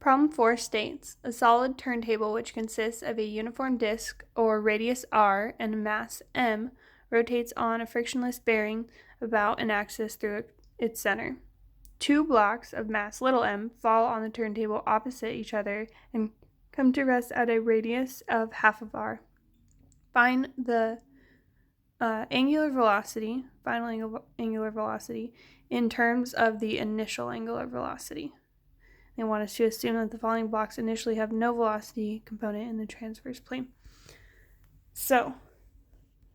Problem 4 states, a solid turntable which consists of a uniform disk or radius r and a mass m rotates on a frictionless bearing about an axis through its center. Two blocks of mass m fall on the turntable opposite each other and come to rest at a radius of half of r. Find the final angular velocity, in terms of the initial angular velocity. They want us to assume that the following blocks initially have no velocity component in the transverse plane. So,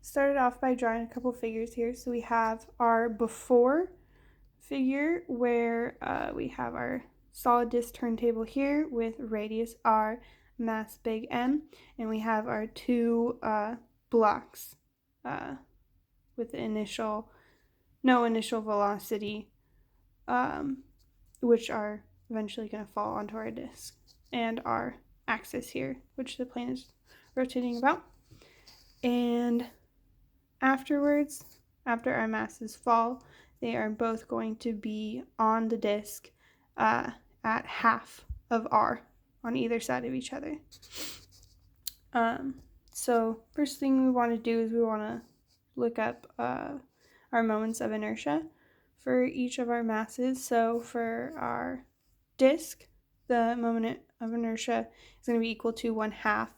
started off by drawing a couple figures here. So we have our before figure where we have our solid disk turntable here with radius r, mass big M, and we have our two blocks with no initial velocity, which are eventually going to fall onto our disk, and our axis here, which the plane is rotating about. And afterwards, after our masses fall, they are both going to be on the disk at half of r on either side of each other. So first thing we want to do is we want to look up our moments of inertia for each of our masses. So for our disk, the moment of inertia is going to be equal to 1/2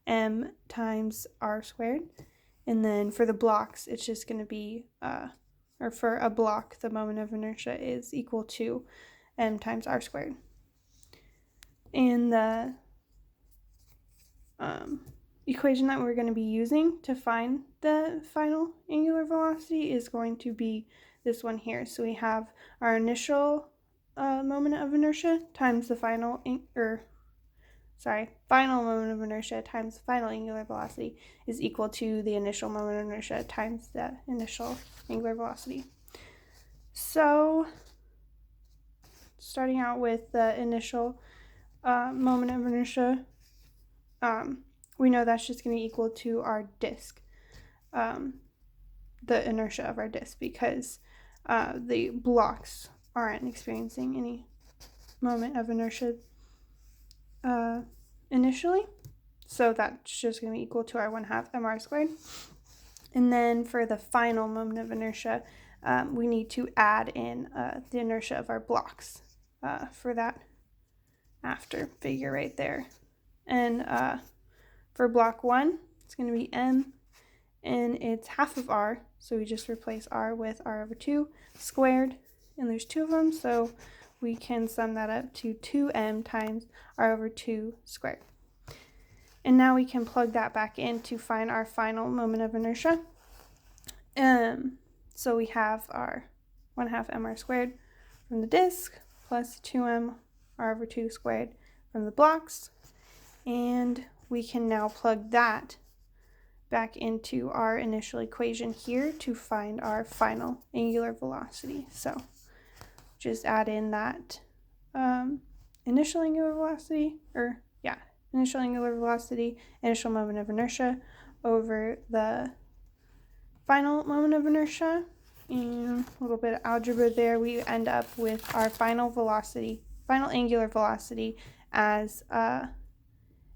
m times r squared. And then for the blocks, it's just going to be, or for a block, the moment of inertia is equal to m times r squared. And the equation that we're going to be using to find the final angular velocity is going to be this one here. So we have our initial moment of inertia times the final moment of inertia times the final angular velocity is equal to the initial moment of inertia times the initial angular velocity. So starting out with the initial moment of inertia, we know that's just going to be equal to our disk, the inertia of our disk, because the blocks aren't experiencing any moment of inertia initially. So that's just going to be equal to our 1/2 mr squared. And then for the final moment of inertia, we need to add in the inertia of our blocks for that after figure right there. And for block 1, it's going to be m, and it's half of r, so we just replace r with r over 2 squared, and there's two of them, so we can sum that up to 2m times r over 2 squared. And now we can plug that back in to find our final moment of inertia. So we have our 1/2 mr squared from the disk plus 2m r over 2 squared from the blocks, and we can now plug that back into our initial equation here to find our final angular velocity. So just add in that initial angular velocity, initial moment of inertia over the final moment of inertia, and a little bit of algebra there. We end up with our final angular velocity as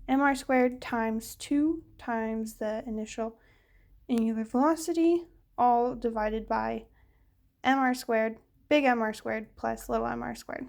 mr squared times 2 times the initial angular velocity, all divided by mr squared, big mr squared plus little mr squared.